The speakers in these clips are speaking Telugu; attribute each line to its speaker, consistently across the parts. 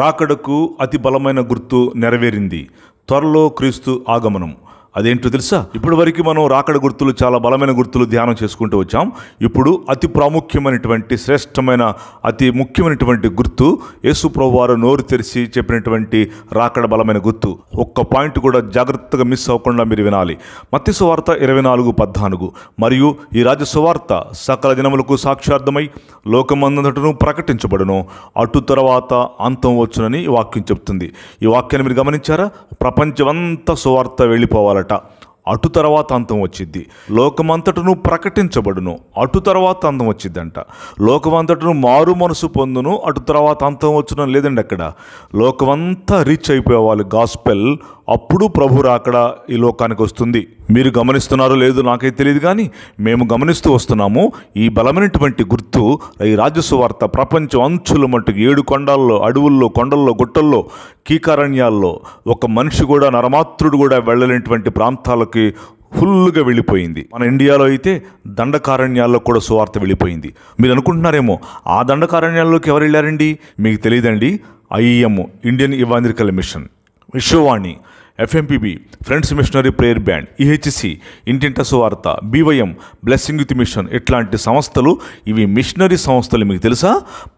Speaker 1: రాకడకు అతి బలమైన గుర్తు నెరవేరింది. త్వరలో క్రీస్తు ఆగమనం. అదేంటో తెలుసా? ఇప్పటి వరకు మనం రాకడ గుర్తులు, చాలా బలమైన గుర్తులు ధ్యానం చేసుకుంటూ వచ్చాం. ఇప్పుడు అతి ప్రాముఖ్యమైనటువంటి, శ్రేష్టమైన, అతి ముఖ్యమైనటువంటి గుర్తు యేసు ప్రభువారు నోరు తెరిచి చెప్పినటువంటి రాకడ బలమైన గుర్తు. ఒక్క పాయింట్ కూడా జాగ్రత్తగా మిస్ అవ్వకుండా మీరు వినాలి. మత్తయి సువార్త 24:14. మరియు ఈ రాజ్య సువార్త సకల జనములకు సాక్షార్థమై లోకమందంతటను ప్రకటించబడును, అటు తర్వాత అంతం వచ్చునని ఈ వాక్యం చెప్తుంది. ఈ వాక్యాన్ని మీరు గమనించారా? ప్రపంచమంతా సువార్త వెళ్ళిపోవాలట, అటు తర్వాత అంతం వచ్చిద్ది. లోకమంతటను ప్రకటించబడును, అటు తర్వాత అంతం వచ్చిద్దంట. లోకమంతటను మారు మనసు పొందును, అటు తర్వాత అంతం వచ్చును లేదండి. అక్కడ లోకమంతా రీచ్ అయిపోయేవాళ్ళు గాస్పెల్, అప్పుడు ప్రభు రాకడ ఈ లోకానికి వస్తుంది. మీరు గమనిస్తున్నారో లేదో నాకైతే తెలియదు, కానీ మేము గమనిస్తూ వస్తున్నాము. ఈ బలమైనటువంటి గుర్తు, ఈ రాజ్య సువార్త ప్రపంచం అంచుల మట్టుకు 7 కొండల్లో, అడవుల్లో, కొండల్లో, గుట్టల్లో, కీకారణ్యాల్లో ఒక మనిషి కూడా, నరమాత్రుడు కూడా వెళ్ళలేనటువంటి ప్రాంతాలకి ఫుల్గా వెళ్ళిపోయింది. మన ఇండియాలో అయితే దండకారణ్యాల్లో కూడా సువార్త వెళ్ళిపోయింది. మీరు అనుకుంటున్నారేమో, ఆ దండకారణ్యాల్లోకి ఎవరు వెళ్ళారండి? మీకు తెలియదండి. IEM, Indian evangelical mission, Vishwavani, FMPB, friends missionary prayer band, EHC, ఇంటింట సువార్త, BYM, బ్లెస్సింగ్ యూత్ మిషన్, ఇట్లాంటి సంస్థలు, ఇవి మిషనరీ సంస్థలు. మీకు తెలుసా?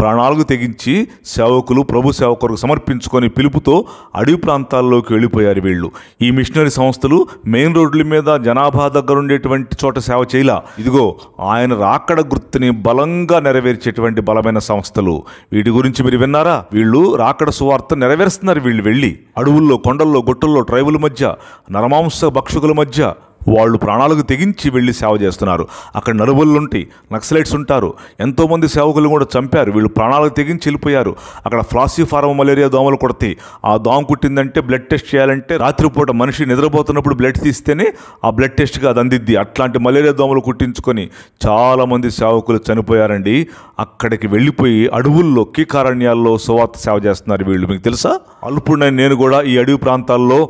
Speaker 1: ప్రాణాలకు తెగించి సేవకులు ప్రభు సేవకులకు సమర్పించుకొని పిలుపుతో అడవి ప్రాంతాల్లోకి వెళ్ళిపోయారు వీళ్ళు. ఈ మిషనరీ సంస్థలు మెయిన్ రోడ్ల మీద జనాభా దగ్గర ఉండేటువంటి చోట సేవ చేయలా. ఇదిగో ఆయన రాకడ గుర్తుని బలంగా నెరవేర్చేటువంటి బలమైన సంస్థలు. వీటి గురించి మీరు విన్నారా? వీళ్ళు రాకడ సువార్త నెరవేరుస్తున్నారు. వీళ్ళు వెళ్ళి అడవుల్లో, కొండల్లో, గుట్టల్లో, ట్రైబుల మధ్య, నరమాంస భక్షకుల మధ్య వాళ్ళు ప్రాణాలకు తెగించి వెళ్ళి సేవ చేస్తున్నారు. అక్కడ నలుబుళ్ళు ఉంటాయి, నక్సలైట్స్ ఉంటారు, ఎంతోమంది సేవకులు కూడా చంపారు. వీళ్ళు ప్రాణాలకు తెగించి వెళ్ళిపోయారు. అక్కడ ఫ్లాసిఫారం మలేరియా దోమలు కొడతాయి. ఆ దోమ కుట్టిందంటే బ్లడ్ టెస్ట్ చేయాలంటే రాత్రిపూట మనిషి నిద్రపోతున్నప్పుడు బ్లడ్ తీస్తేనే ఆ బ్లడ్ టెస్ట్గా అది అందిద్ది. అట్లాంటి మలేరియా దోమలు కుట్టించుకొని చాలామంది సేవకులు చనిపోయారండి. అక్కడికి వెళ్ళిపోయి అడవుల్లో, కీకారణ్యాల్లో సువార్త సేవ చేస్తున్నారు వీళ్ళు. మీకు తెలుసా? అల్పుడైన నేను కూడా ఈ అడవి ప్రాంతాల్లో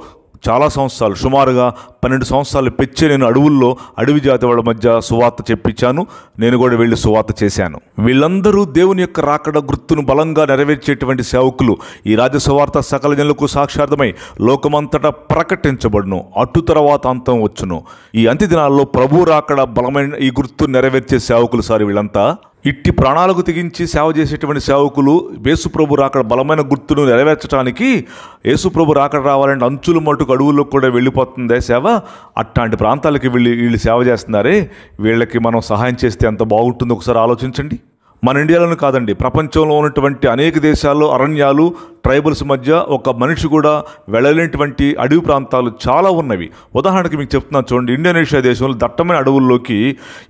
Speaker 1: చాలా సంవత్సరాలు, సుమారుగా 12 సంవత్సరాలు పెంచే నేను అడవుల్లో, అడవి జాతి వాళ్ళ మధ్య సువార్త చెప్పించాను. నేను కూడా వెళ్ళి సువార్త చేశాను. వీళ్ళందరూ దేవుని యొక్క రాకడ గుర్తును బలంగా నెరవేర్చేటువంటి సేవకులు. ఈ రాజ్య సువార్త సకల జనులకు సాక్షార్థమై లోకమంతటా ప్రకటించబడును, అటు తర్వాత అంతం వచ్చును. ఈ అంత్య దినాల్లో ప్రభు రాకడ బలమైన ఈ గుర్తు నెరవేర్చే సేవకులు సార్ వీళ్ళంతా. ఇట్టి ప్రాణాలకు తెగించి సేవ చేసేటువంటి సేవకులు యేసుప్రభు రాకడ బలమైన గుర్తును నెరవేర్చడానికి, యేసుప్రభు రాకడ రావాలంటే అంచుల మటుకు అడవుల్లో కూడా వెళ్ళిపోతుందే సేవ. అట్లాంటి ప్రాంతాలకి వీళ్ళు సేవ చేస్తున్నారే, వీళ్ళకి మనం సహాయం చేస్తే ఎంత బాగుంటుందో ఒకసారి ఆలోచించండి. మన ఇండియాలోనే కాదండి, ప్రపంచంలో ఉన్నటువంటి అనేక దేశాల్లో అరణ్యాలు, ట్రైబల్స్ మధ్య ఒక మనిషి కూడా వెళ్ళలేనటువంటి అడవి ప్రాంతాలు చాలా ఉన్నవి. ఉదాహరణకి మీకు చెప్తున్నాను చూడండి. ఇండోనేషియా దేశంలో దట్టమైన అడవుల్లోకి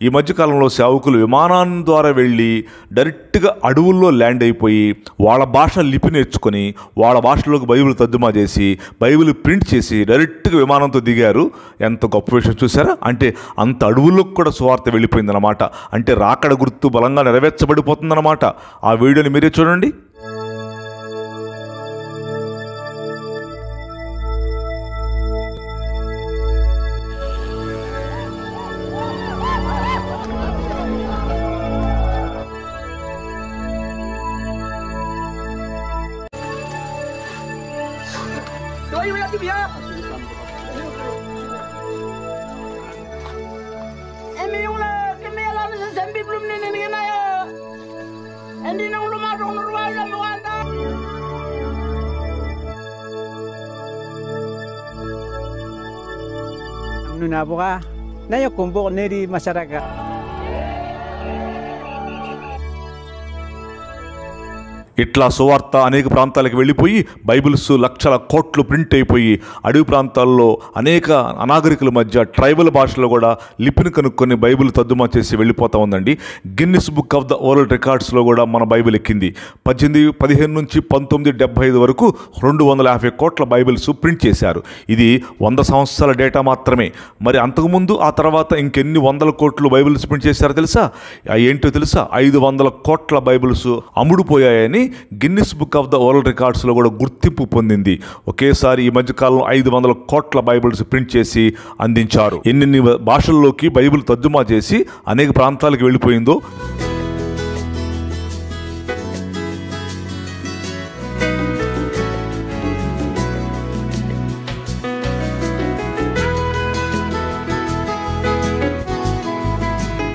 Speaker 1: ఈ మధ్యకాలంలో సేవకులు విమానం ద్వారా వెళ్ళి డైరెక్ట్గా అడవుల్లో ల్యాండ్ అయిపోయి వాళ్ళ భాష లిపి నేర్చుకొని వాళ్ళ భాషలోకి బైబిల్ తర్జుమా చేసి బైబిల్ ప్రింట్ చేసి డైరెక్ట్గా విమానంతో దిగారు. ఎంత గొప్ప విషయం చూసారా? అంటే అంత అడవుల్లోకి కూడా సువార్త వెళ్ళిపోయిందన్నమాట. అంటే రాకడ గుర్తు బలంగా నెరవేర్చబడిపోతుందన్నమాట. ఆ వీడియోని మీరే చూడండి.
Speaker 2: Nunabuka na yung kumbok neri masyarakat.
Speaker 1: ఇట్లా సువార్త అనేక ప్రాంతాలకు వెళ్ళిపోయి బైబిల్స్ లక్షల కోట్లు ప్రింట్ అయిపోయి అడవి ప్రాంతాల్లో అనేక అనాగరికుల మధ్య ట్రైబల్ భాషలో కూడా లిపిని కనుక్కొని బైబిల్ తర్జుమా చేసి వెళ్ళిపోతూ ఉందండి. Guinness book of the world రికార్డ్స్లో కూడా మన బైబిల్ ఎక్కింది. 1815 నుంచి 1975 వరకు 250 కోట్ల బైబిల్స్ ప్రింట్ చేశారు. ఇది 100 సంవత్సరాల డేటా మాత్రమే. మరి అంతకుముందు ఆ తర్వాత ఇంకెన్ని వందల కోట్లు బైబిల్స్ ప్రింట్ చేశారో తెలుసా? ఏంటో తెలుసా? 500 కోట్ల బైబిల్స్ అమ్ముడుపోయాయని Guinness book of the world రికార్డ్స్లో కూడా గుర్తింపు పొందింది. ఒకేసారి ఈ మధ్యకాలంలో 500 కోట్ల బైబిల్స్ ప్రింట్ చేసి అందించారు. ఎన్ని భాషల్లోకి బైబిల్ తర్జుమా చేసి అనేక ప్రాంతాలకు వెళ్ళిపోయిందో.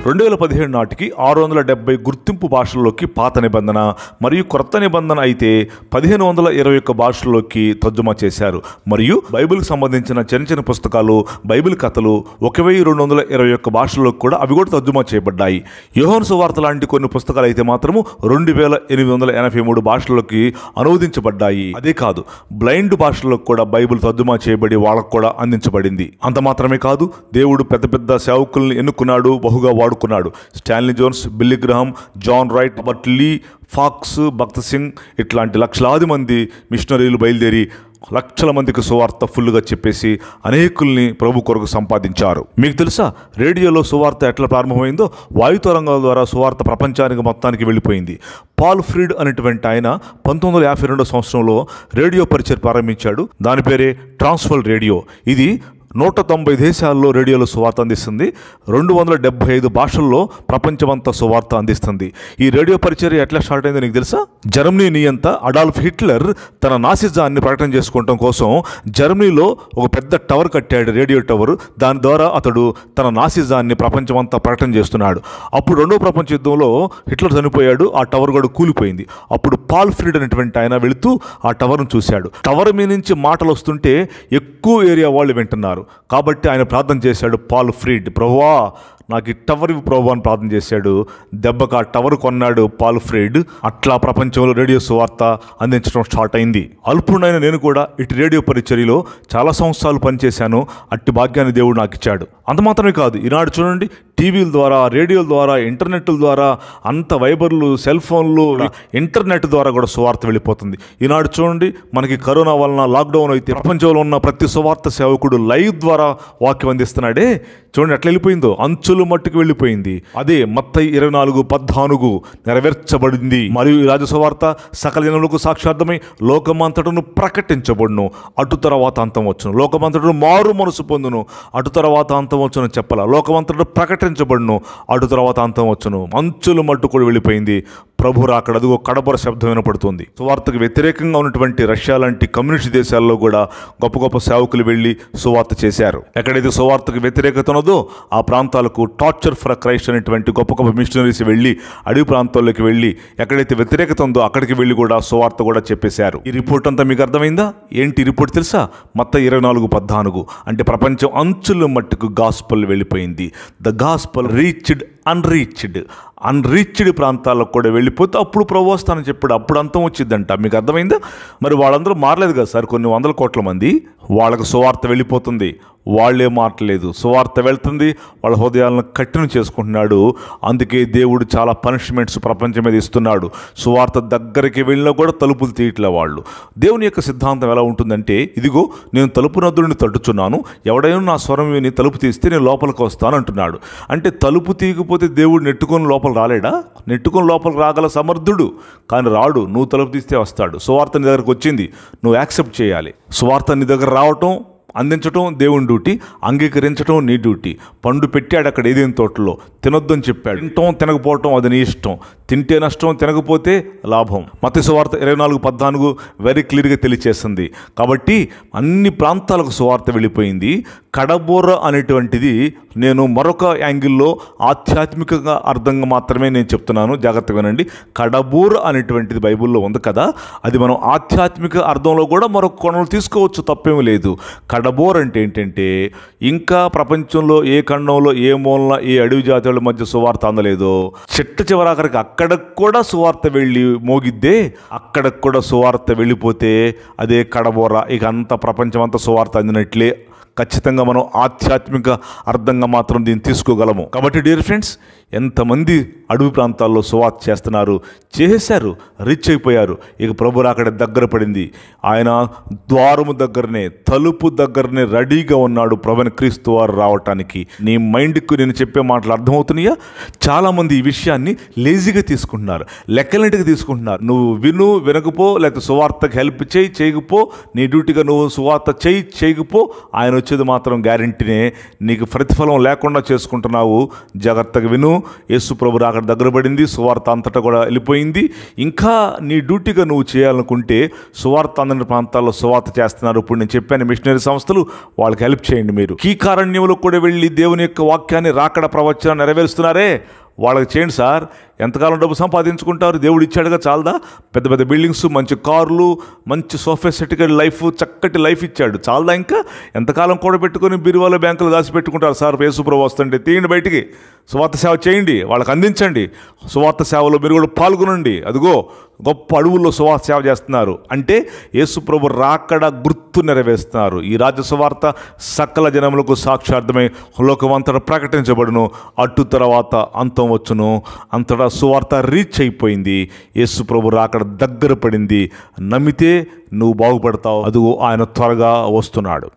Speaker 1: 2017 నాటికి 670 గుర్తింపు భాషల్లోకి పాత నిబంధన మరియు క్రొత్త నిబంధన అయితే 1521 భాషల్లోకి తర్జుమా చేశారు. మరియు బైబిల్కి సంబంధించిన చిన్న చిన్న పుస్తకాలు, బైబిల్ కథలు 1221 భాషల్లోకి కూడా అవి కూడా తర్జుమా చేయబడ్డాయి. యోహాను సువార్త లాంటి కొన్ని పుస్తకాలు అయితే మాత్రము 2883 భాషల్లోకి అనువదించబడ్డాయి. అదే కాదు, బ్లైండ్ భాషల్లో కూడా బైబిల్ తర్జుమా చేయబడి వాళ్ళకు కూడా అందించబడింది. అంత మాత్రమే కాదు, దేవుడు పెద్ద పెద్ద సేవకుల్ని ఎన్నుకున్నాడు, బహుగా వాడుకున్నాడు. Stanley Jones, Billy Graham, John Wright, Robert Lee, Fox, Bakht Singh ఇట్లాంటి లక్షలాది మంది మిషనరీలు బయలుదేరి లక్షల మందికి సువార్త ఫుల్గా చెప్పేసి అనేకుల్ని ప్రభు కొరకు సంపాదించారు. మీకు తెలుసా, రేడియోలో సువార్త ఎట్లా ప్రారంభమైందో? వాయు తరంగాల ద్వారా సువార్త ప్రపంచానికి మొత్తానికి వెళ్ళిపోయింది. పాల్ ఫ్రీడ్ అనేటువంటి ఆయన 1952 సంవత్సరంలో రేడియో పరిచయం ప్రారంభించాడు. దాని పేరే ట్రాన్స్వర్ రేడియో. ఇది 190 దేశాల్లో రేడియోలో సువార్త అందిస్తుంది. 275 భాషల్లో ప్రపంచమంతా సువార్త అందిస్తుంది. ఈ రేడియో పరిచర్య ఎట్లా స్టార్ట్ అయిందో నీకు తెలుసా? జర్మనీ నియంత అడాల్ఫ్ హిట్లర్ తన నాసిజాన్ని ప్రకటన చేసుకోవడం కోసం జర్మనీలో ఒక పెద్ద టవర్ కట్టాడు, రేడియో టవర్. దాని ద్వారా అతడు తన నాసిజాన్ని ప్రపంచమంతా ప్రకటన చేస్తున్నాడు. అప్పుడు 2వ ప్రపంచ యుద్ధంలో హిట్లర్ చనిపోయాడు, ఆ టవర్ కూడా కూలిపోయింది. అప్పుడు పాల్ ఫ్రీడ్ అనేటువంటి ఆయన వెళుతూ ఆ టవర్ను చూశాడు. టవర్ మీద నుంచి మాటలు వస్తుంటే ఎక్కువ ఏరియా వాళ్ళు వింటున్నారు. కాబట్టి ఆయన ప్రార్థన చేశాడు, పాల్ ఫ్రీడ్, ప్రభువా నాకు ఈ టవర్ ప్రభు అని ప్రార్థన చేశాడు. దెబ్బకు ఆ టవర్ కొన్నాడు పాల్ ఫ్రీడ్. అట్లా ప్రపంచంలో రేడియో సువార్త అందించడం స్టార్ట్ అయింది. అల్పుడైన నేను కూడా ఇటు రేడియో పరిచర్యలో చాలా సంవత్సరాలు పనిచేశాను. అట్టి భాగ్యాన్ని దేవుడు నాకు ఇచ్చాడు. అంత మాత్రమే కాదు, ఈనాడు చూడండి, టీవీల ద్వారా, రేడియోల ద్వారా, ఇంటర్నెట్ల ద్వారా, అంత వైబర్లు, సెల్ ఫోన్లు, ఇంటర్నెట్ ద్వారా కూడా సువార్త వెళ్ళిపోతుంది. ఈనాడు చూడండి, మనకి కరోనా వలన లాక్డౌన్ అయితే ప్రపంచంలో ఉన్న ప్రతి సువార్త సేవకుడు లైవ్ ద్వారా వాక్యం అందిస్తున్నాడే. చూడండి ఎట్లా వెళ్ళిపోయిందో, అంచులు మట్టుకు వెళ్ళిపోయింది. అదే మత్తయి 24:14 నెరవేర్చబడింది. మరియు ఈ రాజ సువార్త సకల జనములకు సాక్షార్థమై లోకమంతటను ప్రకటించబడును, అటు తర్వాత అంతం వచ్చును. లోకమంతటను మారు మనసు పొందును, అటు తర్వాత అంతం వచ్చును చెప్పాల. లోకమంతటను ప్రకటించబడును, అటు తర్వాత అంతం వచ్చును. అంచులు మట్టు కూడా వెళ్ళిపోయింది. ప్రభు రాకడ అదిగో కడబొర శబ్దం వినపడుతుంది. సువార్తకు వ్యతిరేకంగా ఉన్నటువంటి రష్యా లాంటి కమ్యూనిస్ట్ దేశాల్లో కూడా గొప్ప గొప్ప సేవకులు వెళ్ళి సువార్త చేశారు. ఎక్కడైతే సువార్తకు వ్యతిరేకత ఉన్నదో ఆ ప్రాంతాలకు టార్చర్ ఫర్ క్రైస్ట్ అనేటువంటి గొప్ప గొప్ప మిషనరీస్ వెళ్ళి అడవి ప్రాంతాల్లోకి వెళ్ళి ఎక్కడైతే వ్యతిరేకత ఉందో అక్కడికి వెళ్ళి కూడా సువార్త కూడా చెప్పేశారు. ఈ రిపోర్ట్ అంతా మీకు అర్థమైందా? ఏంటి రిపోర్ట్ తెలుసా? మత్తయి 24:14 అంటే ప్రపంచం అంచుల మట్టుకు గాస్పల్ వెళ్ళిపోయింది. ద గాస్పల్ రీచ్డ్ అన్రీచ్డ్ ప్రాంతాలకు కూడా వెళ్ళిపోతే అప్పుడు ప్రభు వస్తానని చెప్పాడు. అప్పుడు అంతం వచ్చిందంట. మీకు అర్థమైందా? మరి వాళ్ళందరూ మారలేదు కదా సార్, కొన్ని వందల కోట్ల మంది. వాళ్ళకు సువార్త వెళ్ళిపోతుంది, వాళ్ళే మారట్లేదు. సువార్త వెళ్తుంది, వాళ్ళ హృదయాలను కఠినం చేసుకుంటున్నాడు. అందుకే దేవుడు చాలా పనిష్మెంట్స్ ప్రపంచం మీద ఇస్తున్నాడు. సువార్త దగ్గరికి వెళ్ళినా కూడా తలుపులు తీయట్లే వాళ్ళు. దేవుని యొక్క సిద్ధాంతం ఎలా ఉంటుందంటే, ఇదిగో నేను తలుపు నద్దుడిని తట్టుచున్నాను, ఎవడైనా నా స్వరం విని తలుపు తీస్తే నేను లోపలికి వస్తాను అంటున్నాడు. అంటే తలుపు తీయకపోతే దేవుడు నెట్టుకొని లోపల రాలేడా? నెట్టుకొని లోపలికి రాగల సమర్థుడు, కానీ రాడు. నువ్వు తలుపు తీస్తే వస్తాడు. సువార్త నీ దగ్గరకు వచ్చింది, నువ్వు యాక్సెప్ట్ చేయాలి. సువార్త నీ దగ్గర రావటం, అందించటం దేవుని డ్యూటీ, అంగీకరించడం నీ డ్యూటీ. పండు పెట్టాడు అక్కడ ఏదేని తోటలో, తినొద్దని చెప్పాడు. తినటం తినకపోవటం అది నీ ఇష్టం. తింటే నష్టం, తినకపోతే లాభం. మత్తయి సువార్త 24:14 వెరీ క్లియర్గా తెలియచేస్తుంది. కాబట్టి అన్ని ప్రాంతాలకు సువార్త వెళ్ళిపోయింది. కడబోర అనేటువంటిది నేను మరొక యాంగిల్లో ఆధ్యాత్మికంగా అర్థంగా మాత్రమే నేను చెప్తున్నాను, జాగ్రత్తగా వినండి. కడబోర అనేటువంటిది బైబిల్లో ఉంది కదా, అది మనం ఆధ్యాత్మిక అర్థంలో కూడా మరొక కోణంలో తీసుకోవచ్చు, తప్పేమీ లేదు. కడబోర్ అంటే ఏంటంటే, ఇంకా ప్రపంచంలో ఏ ఖండంలో, ఏ మూలన, ఏ అడవి జాతుల మధ్య సువార్త అందలేదో చిట్ట చివరాఖరికి అక్కడికి కూడా సువార్త వెళ్ళి మోగిద్దే, అక్కడికి కూడా సువార్త వెళ్ళిపోతే అదే కడబోర. ఇక అంత ప్రపంచం అంతా సువార్త అందినట్లే. ఖచ్చితంగా మనం ఆధ్యాత్మిక అర్థంగా మాత్రం దీన్ని తీసుకోగలము. కాబట్టి డియర్ ఫ్రెండ్స్, ఎంతమంది అడవి ప్రాంతాల్లో సువార్త చేస్తున్నారు, చేశారు, రిచ్ అయిపోయారు. ఇక ప్రభు రాకడ దగ్గర పడింది. ఆయన ద్వారము దగ్గరనే, తలుపు దగ్గరనే రెడీగా ఉన్నాడు ప్రభువైన క్రీస్తు వారు రావటానికి. నీ మైండ్కు నేను చెప్పే మాటలు అర్థమవుతున్నాయా? చాలామంది ఈ విషయాన్ని లేజీగా తీసుకుంటున్నారు, లెక్కలన్నిటిగా తీసుకుంటున్నారు. నువ్వు విను, వినకపో, లేకపోతే సువార్తకు హెల్ప్ చేయకపో, నీ డ్యూటీగా నువ్వు సువార్త చేయకపో, ఆయన వచ్చేది మాత్రం గ్యారెంటీనే. నీకు ప్రతిఫలం లేకుండా చేసుకుంటున్నావు. జాగ్రత్తగా విను. యేసు ప్రభు రాకడ దగ్గర పడింది. సువార్త అంతటా కూడా వెళ్ళిపోయింది. ఇంకా నీ డ్యూటీగా నువ్వు చేయాలనుకుంటే సువార్త అందని ప్రాంతాల్లో సువార్త చేస్తున్నారు. ఇప్పుడు నేను చెప్పాను మిషనరీ సంస్థలు, వాళ్ళకి హెల్ప్ చేయండి. మీరు కీకారణ్యంలో కూడా వెళ్ళి దేవుని యొక్క వాక్యాన్ని రాకడ ప్రవచనం నెరవేరుస్తున్నారే, వాళ్ళకి చేయండి సార్. ఎంతకాలం డబ్బు సంపాదించుకుంటారు? దేవుడు ఇచ్చాడుగా, చాలదా? పెద్ద పెద్ద బిల్డింగ్స్, మంచి కార్లు, మంచి సోఫిస్టికేటెడ్ లైఫ్, చక్కటి లైఫ్ ఇచ్చాడు, చాలదా? ఇంకా ఎంతకాలం కూడా పెట్టుకొని బీరువాలో బ్యాంకులు దాచిపెట్టుకుంటారు సార్? యేసుప్రభు వస్తుంటే తీయండి బయటికి, సువార్త సేవ చేయండి, వాళ్ళకి అందించండి. సువార్త సేవలో మీరు కూడా పాల్గొనండి. అదిగో గొప్ప అడవుల్లో సువార్త సేవ చేస్తున్నారు అంటే యేసుప్రభు రాకడ గుర్తు నెరవేరుస్తున్నారు. ఈ రాజ్య సువార్త సకల జనములకు సాక్షార్థమై లోకమంతటా ప్రకటించబడును. అటు తర్వాత అంతం వచ్చును. అంతటా సువార్త రీచ్ అయిపోయింది. యేసుప్రభు రాకడ దగ్గర పడింది. నమ్మితే నువ్వు బాగుపడతావు. అదిగో ఆయన త్వరగా వస్తున్నాడు.